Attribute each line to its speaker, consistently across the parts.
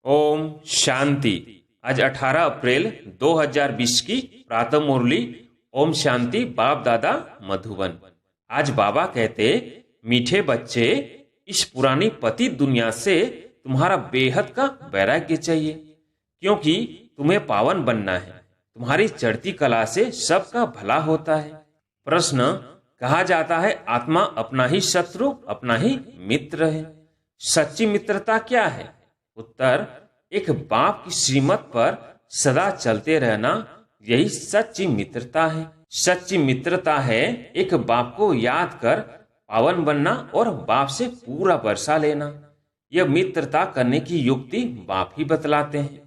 Speaker 1: ओम शांति। आज 18 अप्रैल 2020 की प्रातः मुरली ओम शांति बाप दादा मधुबन। आज बाबा कहते, मीठे बच्चे, इस पुरानी पतित दुनिया से तुम्हारा बेहद का वैराग्य चाहिए, क्योंकि तुम्हें पावन बनना है। तुम्हारी चढ़ती कला से सबका भला होता है। प्रश्न, कहा जाता है आत्मा अपना ही शत्रु अपना ही मित्र है। सच्ची मित्रता क्या है? उत्तर, एक बाप की श्रीमत पर सदा चलते रहना, यही सच्ची मित्रता है। सच्ची मित्रता है एक बाप को याद कर पावन बनना और बाप से पूरा वर्षा लेना। यह मित्रता करने की युक्ति बाप ही बतलाते हैं।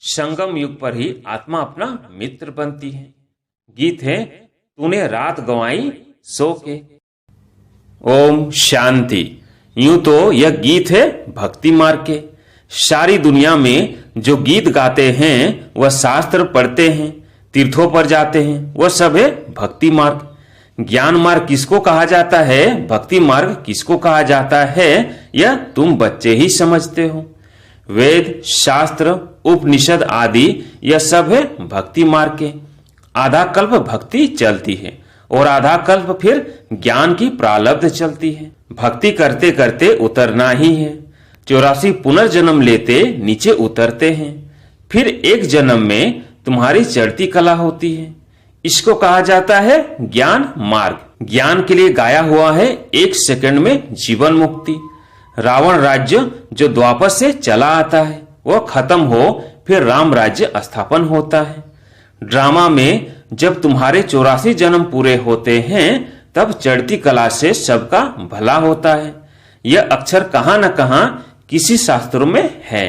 Speaker 1: संगम युग पर ही आत्मा अपना मित्र बनती है। गीत है, तूने रात गंवाई सो के। ओम शांति। यूं तो यह गीत है भक्ति मार्ग के। सारी दुनिया में जो गीत गाते हैं वह शास्त्र पढ़ते हैं, तीर्थों पर जाते हैं, वह सब है भक्ति मार्ग। ज्ञान मार्ग किसको कहा जाता है, भक्ति मार्ग किसको कहा जाता है, यह तुम बच्चे ही समझते हो। वेद, शास्त्र, उपनिषद आदि यह सब है भक्ति मार्ग के। आधा कल्प भक्ति चलती है और आधा कल्प फिर ज्ञान की प्रारब्ध चलती है। भक्ति करते करते उतरना ही है। 84 पुनर्जन्म लेते नीचे उतरते हैं। फिर एक जन्म में तुम्हारी चढ़ती कला होती है। इसको कहा जाता है ज्ञान मार्ग। ज्ञान के लिए गाया हुआ है 1 सेकंड में जीवन मुक्ति। रावण राज्य जो द्वापर से चला आता है वह खत्म हो, फिर राम राज्य स्थापन होता है। ड्रामा में जब तुम्हारे 84 जन्म पूरे होते हैं तब चढ़ती कला से सबका भला होता है। यह अक्षर कहां न कहां किसी शास्त्रों में है।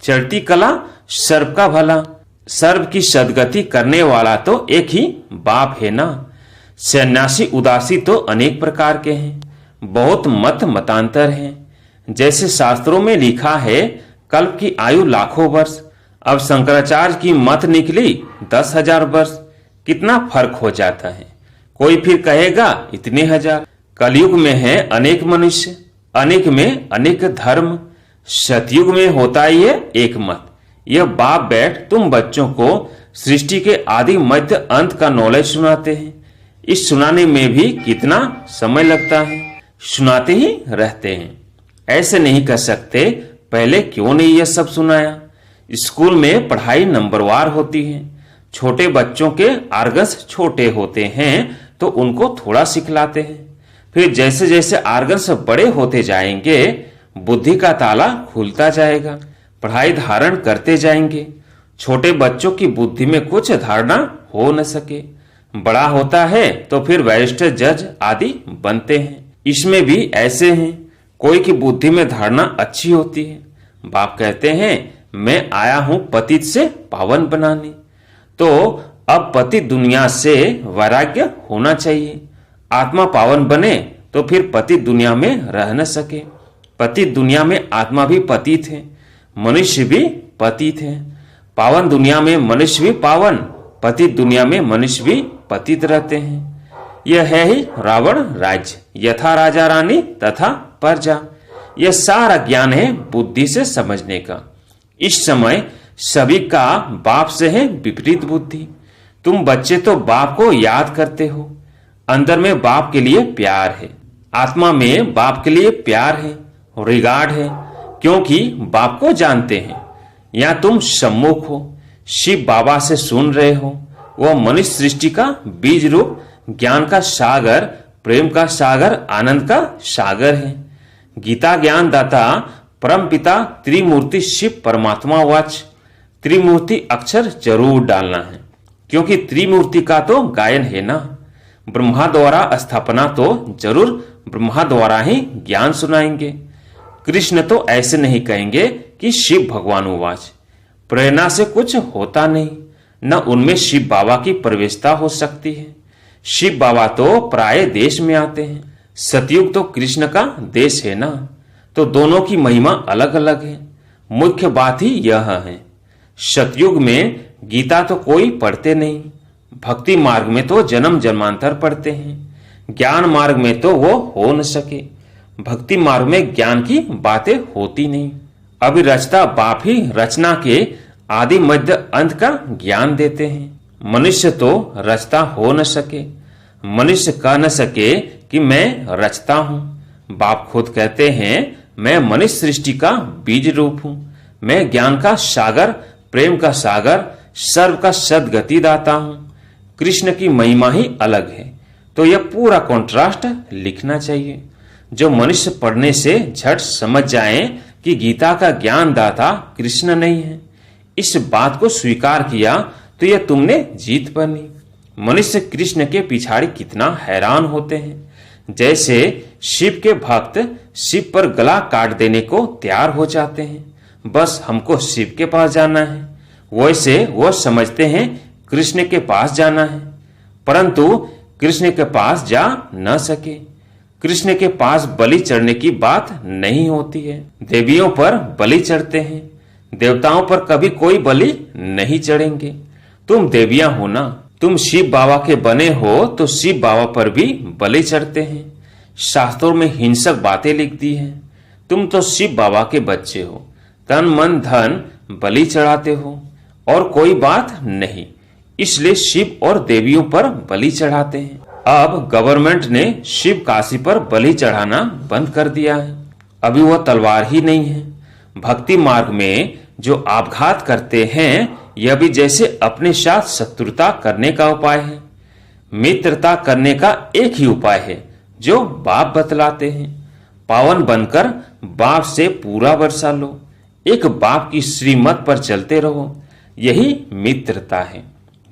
Speaker 1: चढ़ती कला सर्व का भला। सर्व की सदगति करने वाला तो एक ही बाप है ना। सन्यासी उदासी तो अनेक प्रकार के हैं, बहुत मत मतांतर हैं। जैसे शास्त्रों में लिखा है कल्प की आयु लाखों वर्ष, अब शंकराचार्य की मत निकली 10,000 वर्ष। कितना फर्क हो जाता है। कोई फिर कहेगा इतने हजार। कलयुग में है अनेक मनुष्य, अनेक में अनेक धर्म। सतयुग में होता ही है एक मत। यह बाप बैठ तुम बच्चों को सृष्टि के आदि मध्य अंत का नॉलेज सुनाते हैं। इस सुनाने में भी कितना समय लगता है, सुनाते ही रहते हैं। ऐसे नहीं कर सकते पहले क्यों नहीं यह सब सुनाया। स्कूल में पढ़ाई नंबरवार होती है। छोटे बच्चों के आर्गन्स छोटे होते हैं तो उनको थोड़ा सिखलाते हैं। फिर जैसे जैसे आर्गन्स बड़े होते जाएंगे बुद्धि का ताला खुलता जाएगा, पढ़ाई धारण करते जाएंगे। छोटे बच्चों की बुद्धि में कुछ धारणा हो न सके, बड़ा होता है तो फिर बैरिस्टर, जज आदि बनते हैं। इसमें भी ऐसे हैं, कोई की बुद्धि में धारणा अच्छी होती है। बाप कहते हैं मैं आया हूं पतित से पावन बनाने। तो अब पतित दुनिया से वैराग्य होना चाहिए। आत्मा पावन बने तो फिर पतित दुनिया में रह न सके। पतित दुनिया में आत्मा भी पतित है, मनुष्य भी पतित है। पावन दुनिया में मनुष्य भी पावन, पतित दुनिया में मनुष्य भी पतित रहते हैं। यह है ही रावण राज्य, यथा राजा रानी तथा प्रजा। यह सारा ज्ञान है बुद्धि से समझने का। इस समय सभी का बाप से है विपरीत बुद्धि। तुम बच्चे तो बाप को याद करते हो, अंदर में बाप के लिए प्यार है, आत्मा में बाप के लिए प्यार है, रिगार्ड है, क्योंकि बाप को जानते हैं। या तुम सम्मुख हो, शिव बाबा से सुन रहे हो। वह मनुष्य सृष्टि का बीज रूप ज्ञान का सागर, प्रेम का सागर, आनंद का सागर है। गीता ज्ञान दाता परम पिता त्रिमूर्ति शिव परमात्मा वाच। त्रिमूर्ति अक्षर जरूर डालना है, क्योंकि त्रिमूर्ति का तो गायन है ना। ब्रह्मा द्वारा स्थापना तो जरूर ब्रह्मा द्वारा ही ज्ञान सुनाएंगे। कृष्ण तो ऐसे नहीं कहेंगे कि शिव भगवान उवाच। प्रेरणा से कुछ होता नहीं, न उनमें शिव बाबा की प्रवेशता हो सकती है। शिव बाबा तो प्राय देश में आते हैं। सतयुग तो कृष्ण का देश है ना, तो दोनों की महिमा अलग अलग है। मुख्य बात ही यह है, सतयुग में गीता तो कोई पढ़ते नहीं, भक्ति मार्ग में तो जन्म जन्मांतर पढ़ते हैं, ज्ञान मार्ग में तो वो हो न सके। भक्ति मार्ग में ज्ञान की बातें होती नहीं, अभी रचता बाप ही रचना के आदि मध्य अंत का ज्ञान देते हैं। मनुष्य तो रचता हो न सके, मनुष्य कह न सके कि मैं रचता हूँ। बाप खुद कहते हैं मैं मनुष्य सृष्टि का बीज रूप हूँ, मैं ज्ञान का सागर, प्रेम का सागर, सर्व का सद्गति दाता हूँ। कृष्ण की महिमा ही अलग है। तो यह पूरा कॉन्ट्रास्ट लिखना चाहिए, जो मनुष्य पढ़ने से झट समझ जाए कि गीता का ज्ञान दाता कृष्ण नहीं है। इस बात को स्वीकार किया तो यह तुमने जीत बनी। मनुष्य कृष्ण के पिछाड़ी कितना हैरान होते हैं। जैसे शिव के भक्त शिव पर गला काट देने को तैयार हो जाते हैं, बस हमको शिव के पास जाना है, वैसे वो समझते हैं कृष्ण के पास जाना है, परंतु कृष्ण के पास जा न सके। कृष्ण के पास बलि चढ़ने की बात नहीं होती है। देवियों पर बलि चढ़ते हैं, देवताओं पर कभी कोई बलि नहीं चढ़ेंगे। तुम देवियां हो ना, तुम शिव बाबा के बने हो तो शिव बाबा पर भी बलि चढ़ते हैं। शास्त्रों में हिंसक बातें लिख दी हैं। तुम तो शिव बाबा के बच्चे हो, तन मन धन बलि चढ़ाते हो और कोई बात नहीं, इसलिए शिव और देवियों पर बलि चढ़ाते हैं। अब गवर्नमेंट ने शिव काशी पर बलि चढ़ाना बंद कर दिया है। अभी वह तलवार ही नहीं है। भक्ति मार्ग में जो आपघात करते हैं, यह भी जैसे अपने साथ शत्रुता करने का उपाय है। मित्रता करने का एक ही उपाय है जो बाप बतलाते हैं। पावन बनकर बाप से पूरा वर्षा लो, एक बाप की श्रीमत पर चलते रहो, यही मित्रता है।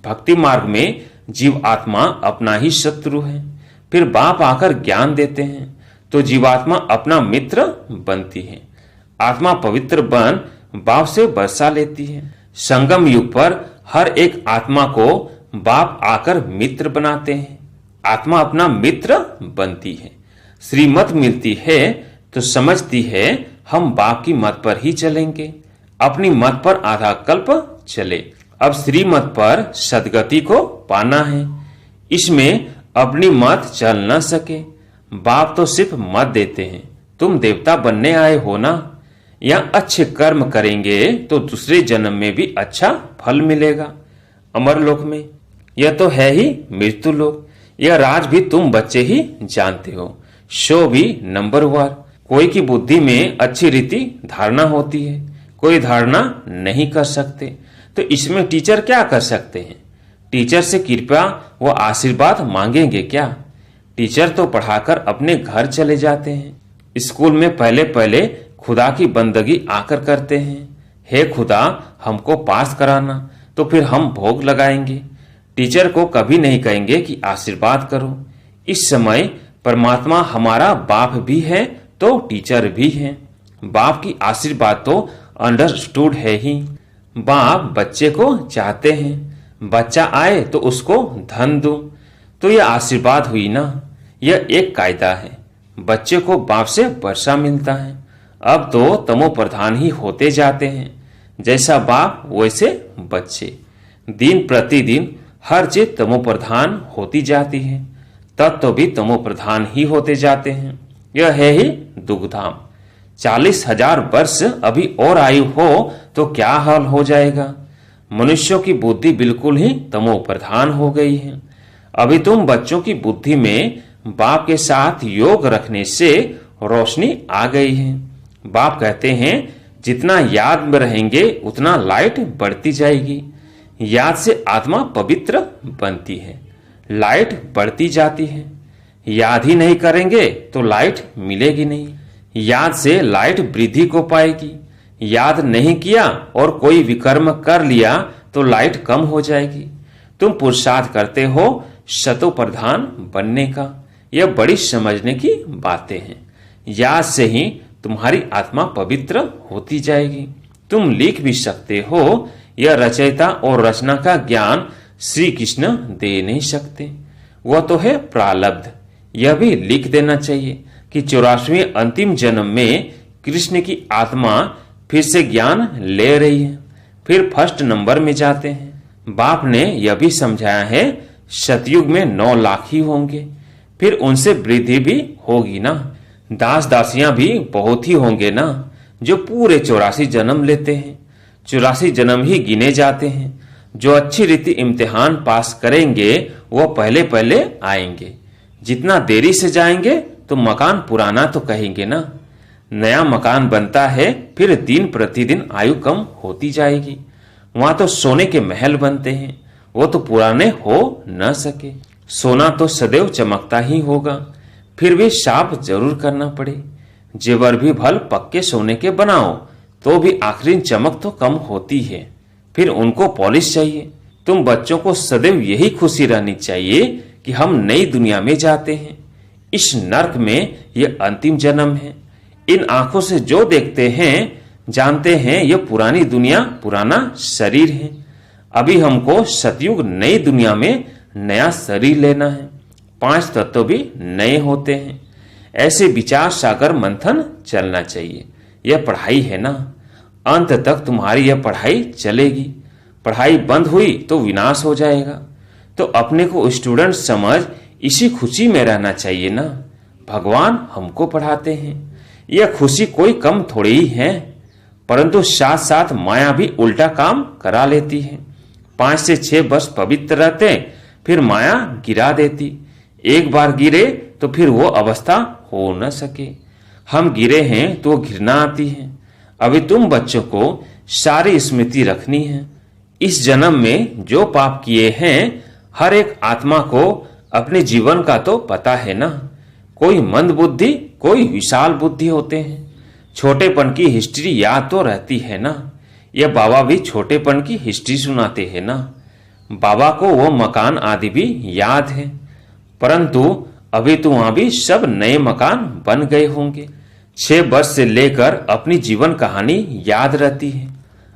Speaker 1: भक्ति मार्ग में जीव आत्मा अपना ही शत्रु है, फिर बाप आकर ज्ञान देते हैं तो जीवात्मा अपना मित्र बनती है। आत्मा पवित्र बन बाप से वर्षा लेती है। संगम युग पर हर एक आत्मा को बाप आकर मित्र बनाते हैं, आत्मा अपना मित्र बनती है। श्रीमत मिलती है तो समझती है हम बाप की मत पर ही चलेंगे, अपनी मत पर आधा कल्प चले। अब श्रीमत पर सदगति को पाना है, इसमें अपनी मत चल न सके। बाप तो सिर्फ मत देते हैं, तुम देवता बनने आए हो ना, या अच्छे कर्म करेंगे तो दूसरे जन्म में भी अच्छा फल मिलेगा। अमर लोक में यह तो है ही मृत्यु लोक। यह राज भी तुम बच्चे ही जानते हो, शो भी नंबर वार। कोई की बुद्धि में अच्छी रीति धारणा होती है, कोई धारणा नहीं कर सकते, तो इसमें टीचर क्या कर सकते हैं? टीचर से कृपया व आशीर्वाद मांगेंगे क्या? टीचर तो पढ़ाकर अपने घर चले जाते हैं। स्कूल में पहले पहले खुदा की बंदगी आकर करते हैं, हे खुदा हमको पास कराना, तो फिर हम भोग लगाएंगे। टीचर को कभी नहीं कहेंगे कि आशीर्वाद करो। इस समय परमात्मा हमारा बाप भी है तो टीचर भी है। बाप की आशीर्वाद तो अंडरस्टूड है ही। बाप बच्चे को चाहते हैं, बच्चा आए तो उसको धन दो, तो यह आशीर्वाद हुई ना। यह एक कायदा है, बच्चे को बाप से वर्षा मिलता है। अब तो तमो प्रधान ही होते जाते हैं, जैसा बाप वैसे बच्चे। दिन प्रतिदिन हर चीज तमो प्रधान होती जाती है, तत्व भी तमो प्रधान ही होते जाते हैं। यह है ही दुखधाम। 40,000 वर्ष अभी और आयु हो तो क्या हाल हो जाएगा। मनुष्यों की बुद्धि बिल्कुल ही तमो प्रधान हो गई है। अभी तुम बच्चों की बुद्धि में बाप के साथ योग रखने से रोशनी आ गई है। बाप कहते हैं जितना याद में रहेंगे उतना लाइट बढ़ती जाएगी। याद से आत्मा पवित्र बनती है, लाइट बढ़ती जाती है। याद ही नहीं करेंगे तो लाइट मिलेगी नहीं। याद से लाइट वृद्धि को पाएगी। याद नहीं किया और कोई विकर्म कर लिया तो लाइट कम हो जाएगी। तुम पुरुषार्थ करते हो शतो प्रधान बनने का, यह बड़ी समझने की बातें हैं। याद से ही तुम्हारी आत्मा पवित्र होती जाएगी। तुम लिख भी सकते हो, यह रचयिता और रचना का ज्ञान श्री कृष्ण दे नहीं सकते, वह तो है प्रारब्ध। यह भी लिख देना चाहिए कि 84वें अंतिम जन्म में कृष्ण की आत्मा फिर से ज्ञान ले रही है, फिर फर्स्ट नंबर में जाते हैं। बाप ने यह भी समझाया है सतयुग में 9 लाख ही होंगे, फिर उनसे वृद्धि भी होगी ना। दास दासियां भी बहुत ही होंगे ना, जो पूरे 84 जन्म लेते हैं। 84 जन्म ही गिने जाते हैं। जो अच्छी रीति इम्तिहान पास करेंगे वो पहले पहले आएंगे। जितना देरी से जाएंगे तो मकान पुराना तो कहेंगे ना। नया मकान बनता है, फिर दिन प्रतिदिन आयु कम होती जाएगी। वहां तो सोने के महल बनते हैं, वो तो पुराने हो न सके। सोना तो सदैव चमकता ही होगा, फिर भी साफ जरूर करना पड़े। जेवर भी भल पक्के सोने के बनाओ तो भी आखिरी चमक तो कम होती है, फिर उनको पॉलिश चाहिए। तुम बच्चों को सदैव यही खुशी रहनी चाहिए कि हम नई दुनिया में जाते हैं। इस नर्क में ये अंतिम जन्म है। इन आंखों से जो देखते हैं जानते हैं ये पुरानी दुनिया, पुराना शरीर है। अभी हमको सतयुग नई दुनिया में नया शरीर लेना है। 5 तत्व भी नए होते हैं। ऐसे विचार सागर मंथन चलना चाहिए। यह पढ़ाई है ना, अंत तक तुम्हारी यह पढ़ाई चलेगी। पढ़ाई बंद हुई तो विनाश हो जाएगा। तो अपने को स्टूडेंट समझ इसी खुशी में रहना चाहिए ना। भगवान हमको पढ़ाते हैं, यह खुशी कोई कम थोड़ी ही है। परंतु साथ साथ माया भी उल्टा काम करा लेती है। 5 से 6 वर्ष पवित्र रहते, फिर माया गिरा देती। एक बार गिरे तो फिर वो अवस्था हो न सके। हम गिरे हैं तो घृणा आती है। अभी तुम बच्चों को सारी स्मृति रखनी है। इस जन्म में जो पाप किए हैं, हर एक आत्मा को अपने जीवन का तो पता है ना। कोई मंद बुद्धि, कोई विशाल बुद्धि होते हैं। छोटेपन की हिस्ट्री याद तो रहती है ना। यह बाबा भी छोटेपन की हिस्ट्री सुनाते हैं ना। बाबा को वो मकान आदि भी याद है, परंतु अभी तो वहां भी सब नए मकान बन गए होंगे। 6 वर्ष से लेकर अपनी जीवन कहानी याद रहती है।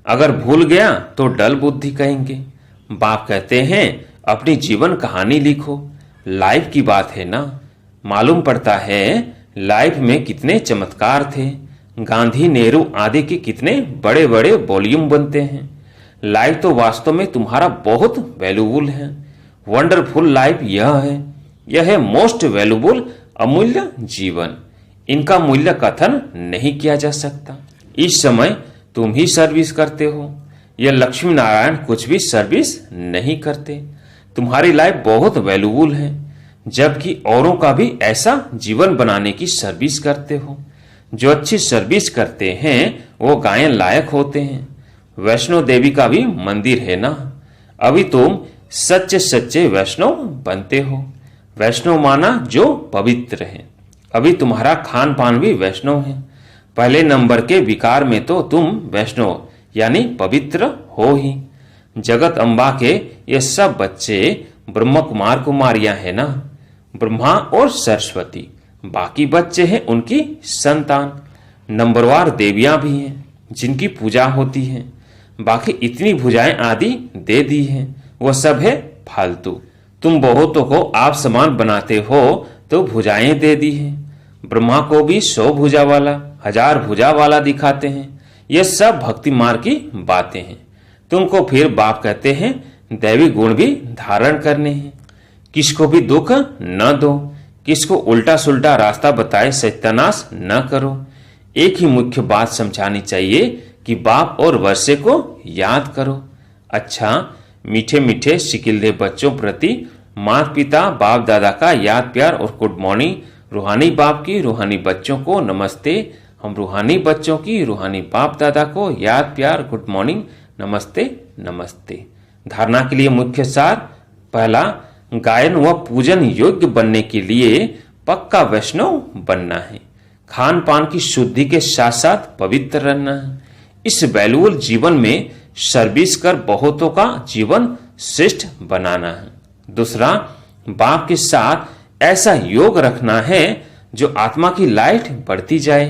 Speaker 1: अगर भूल गया तो डल बुद्धि कहेंगे। बाप कहते हैं अपनी जीवन कहानी लिखो। लाइफ की बात है ना। मालूम पड़ता है लाइफ में कितने चमत्कार थे। गांधी, नेहरू आदि के कितने बड़े बड़े वॉल्यूम बनते हैं। लाइफ तो वास्तव में तुम्हारा बहुत वैल्यूबल है। वंडरफुल लाइफ यह है मोस्ट वैल्यूबल, अमूल्य जीवन। इनका मूल्य कथन नहीं किया जा सकता। इस समय तुम ही सर्विस करते हो। यह लक्ष्मी नारायण कुछ भी सर्विस नहीं करते। तुम्हारी लाइफ बहुत वैल्यूबल है, जबकि औरों का भी ऐसा जीवन बनाने की सर्विस करते हो। जो अच्छी सर्विस करते हैं वो गायन लायक होते हैं। वैष्णो देवी का भी मंदिर है ना। अभी तुम सच्चे सच्चे वैष्णव बनते हो। वैष्णव माना जो पवित्र है। अभी तुम्हारा खान पान भी वैष्णव है। पहले नंबर के विकार में तो तुम वैष्णव यानी पवित्र हो ही। जगत अम्बा के ये सब बच्चे ब्रह्म कुमार कुमारियां है ना। ब्रह्मा और सरस्वती, बाकी बच्चे हैं उनकी संतान। नंबरवार देवियां भी हैं जिनकी पूजा होती है। बाकी इतनी भुजाएं आदि दे दी हैं, वो सब है फालतू। तुम बहुतों को आप समान बनाते हो तो भुजाएं दे दी हैं। ब्रह्मा को भी 100 भुजा वाला, 1000 भुजा वाला दिखाते हैं। ये सब भक्ति मार्ग की बातें हैं। तुमको फिर बाप कहते हैं दैवी गुण भी धारण करने हैं। किसको भी दुख न दो, किसको उल्टा सुल्टा रास्ता बताए सत्यानाश न करो। एक ही मुख्य बात समझानी चाहिए कि बाप और वर्षे को याद करो। अच्छा, मीठे मीठे सिकिल्दे बच्चों प्रति माता पिता बाप दादा का याद प्यार और गुड मॉर्निंग। रूहानी बाप की रूहानी बच्चों को नमस्ते। हम रूहानी बच्चों की रूहानी बाप दादा को याद प्यार गुड मॉर्निंग, नमस्ते नमस्ते। धारणा के लिए मुख्य सार। पहला, गायन व पूजन योग्य बनने के लिए पक्का वैष्णव बनना है। खान पान की शुद्धि के साथ साथ पवित्र रहना है। इस वैल्यूबल जीवन में सर्विस कर बहुतों का जीवन श्रेष्ठ बनाना है। दूसरा, बाप के साथ ऐसा योग रखना है जो आत्मा की लाइट बढ़ती जाए।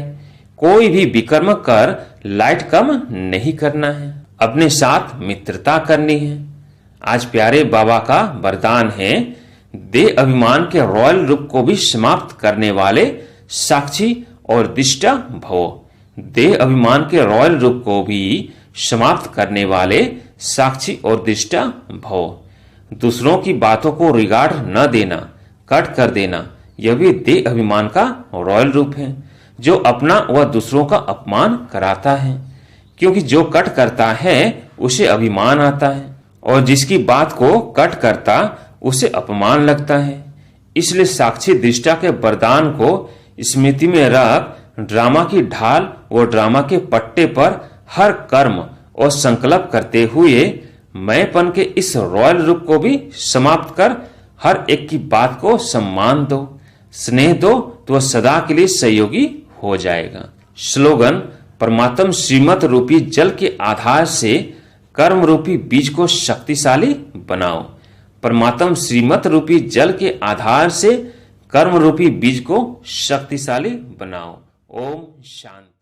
Speaker 1: कोई भी विकर्म कर लाइट कम नहीं करना है। अपने साथ मित्रता करनी है। आज प्यारे बाबा का वरदान है, देह अभिमान के रॉयल रूप को भी समाप्त करने वाले साक्षी और दिष्टा भव। देह अभिमान के रॉयल रूप को भी समाप्त करने वाले साक्षी और दिष्टा भव। दूसरों की बातों को रिगार्ड न देना, कट कर देना, यह भी देह अभिमान का रॉयल रूप है। जो अपना व दूसरों का अपमान कराता है, क्योंकि जो कट करता है उसे अभिमान आता है और जिसकी बात को कट करता उसे अपमान लगता है। इसलिए साक्षी दृष्टा के वरदान को स्मृति में रख ड्रामा की ढाल और ड्रामा के पट्टे पर हर कर्म और संकल्प करते हुए मैंपन के इस रॉयल रूप को भी समाप्त कर हर एक की बात को सम्मान दो, स्नेह दो, तो सदा के लिए सहयोगी हो जाएगा। स्लोगन: परमात्म श्रीमत रूपी जल के आधार से कर्म रूपी बीज को शक्तिशाली बनाओ। परमात्म श्रीमत रूपी जल के आधार से कर्म रूपी बीज को शक्तिशाली बनाओ। ओम शांति।